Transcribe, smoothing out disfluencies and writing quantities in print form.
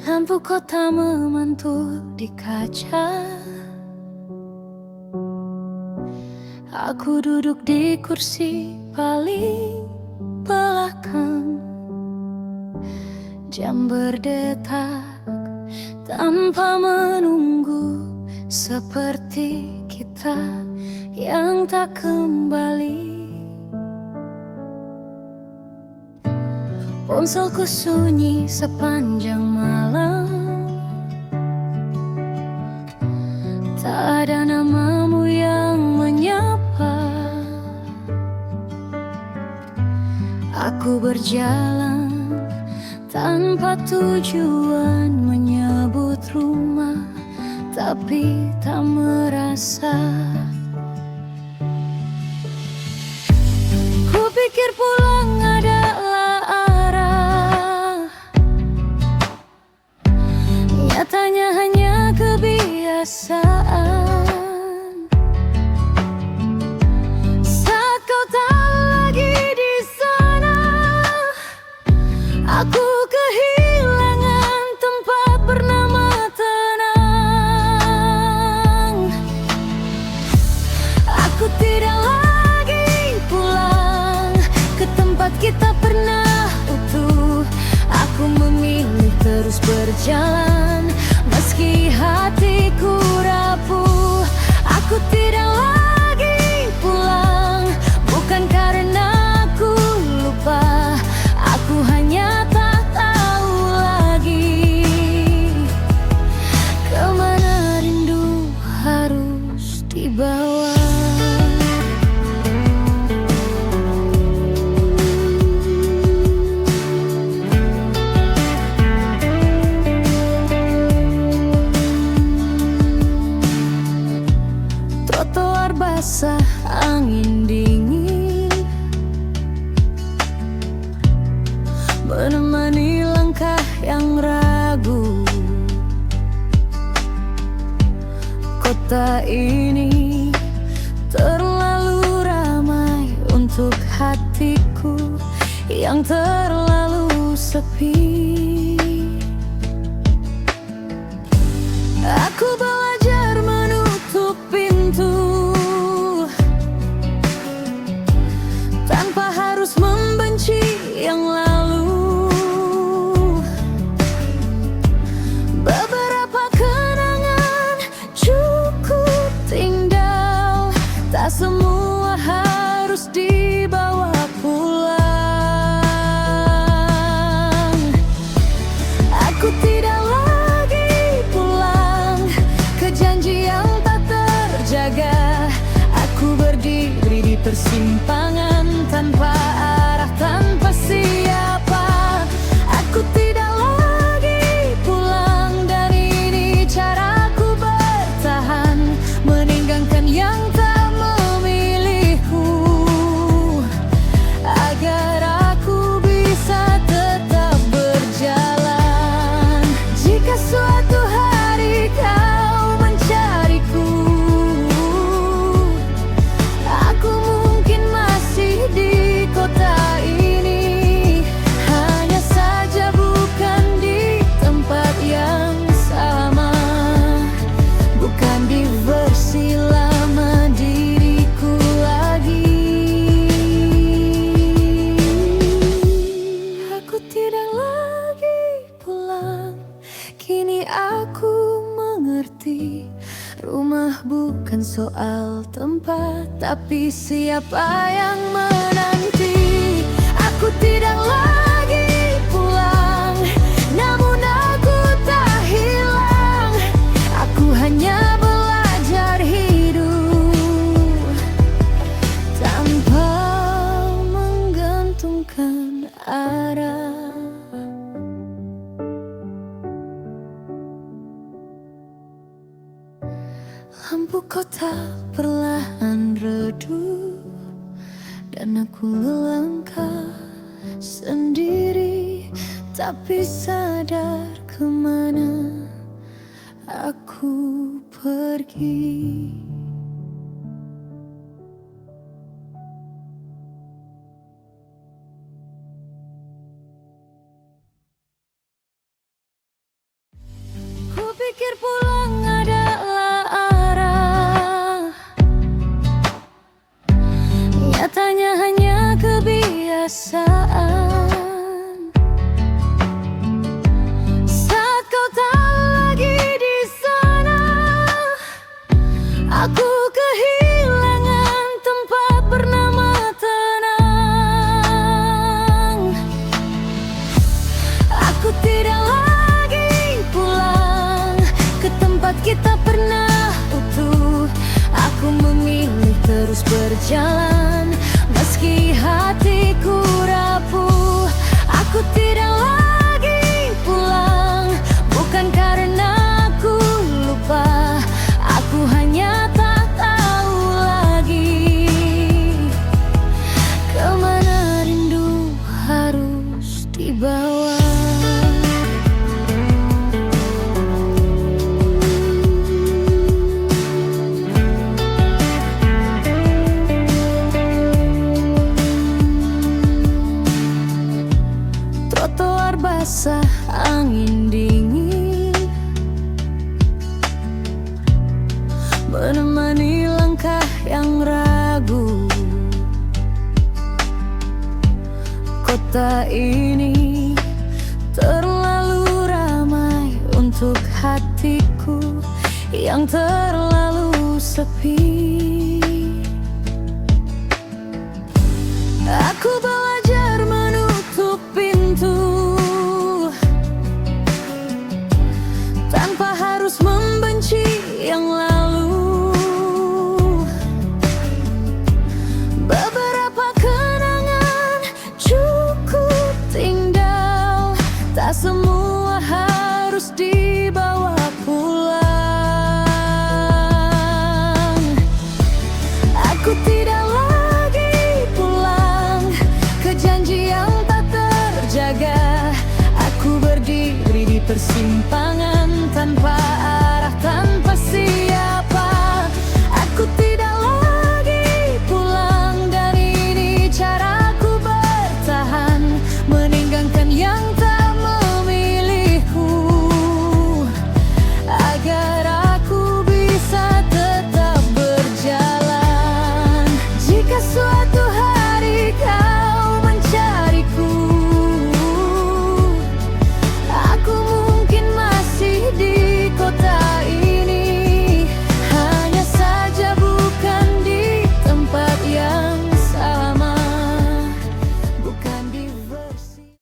Lampu kota memantul di kaca. Aku duduk di kursi paling belakang. Jam berdetak tanpa menunggu, seperti kita yang tak kembali. Ponselku sunyi sepanjang malam. Tak ada namamu yang menyapa. Aku berjalan tanpa tujuan, menyebut rumah tapi tak merasa. Kupikir pulang adalah arah, nyatanya hanya kebiasaan. Saat kau tak lagi di sana, aku kehilangan tempat bernama tenang. Aku tidak lagi pulang ke tempat kita pernah utuh. Aku memilih terus berjalan meski hatiku rapuh. Aku tidak lagi pulang, bukan karena aku lupa. Aku hanya tak tahu lagi kemana rindu harus dibawa. Trotoar basah, angin dingin menemani langkah yang ragu. Kota ini terlalu ramai untuk hatiku yang terlalu sepi. Aku belajar menutup pintu tanpa harus membenci yang lalu. Beberapa kenangan cukup tinggal, tak semua harus dibawa pulang. Aku tidak lagi pulang ke janji yang tak terjaga. Aku berdiri di persimpangan tanpa arah, tanpa siapa. Aku tidak lagi pulang, dan ini caraku bertahan, meninggalkan yang tak memilihku, agar aku bisa tetap berjalan. Jika suatu hari kau mencariku, aku mungkin masih di kota ini, hanya saja bukan di tempat yang sama, bukan di versi lama diriku lagi. Aku tidak lagi pulang, kini aku mengerti. Rumah bukan soal tempat, tapi siapa yang menanti. Aku tidak lagi pulang, namun aku tak hilang. Aku hanya belajar hidup tanpa menggantungkan arah. Lampu kota perlahan redup, dan aku melangkah sendiri, tapi sadar kemana aku pergi. perasaan saat kau tak lagi di sana. Aku kehilangan tempat bernama tenang. Aku tidak lagi pulang ke tempat kita pernah utuh. Aku memilih terus berjalan meski hatiku rapuh. Aku tidak lagi pulang, bukan karena aku lupa. Aku hanya tak tahu lagi kemana rindu harus dibawa. Trotoar basah, angin dingin menemani langkah yang ragu. Kota ini terlalu ramai untuk hatiku yang terlalu sepi. Aku belajar menutup pintu tanpa harus membenci yang lalu. Beberapa kenangan cukup tinggal, tak semua harus dibawa pulang. Aku tidak lagi pulang ke janji yang tak terjaga. Aku berdiri di persimpangan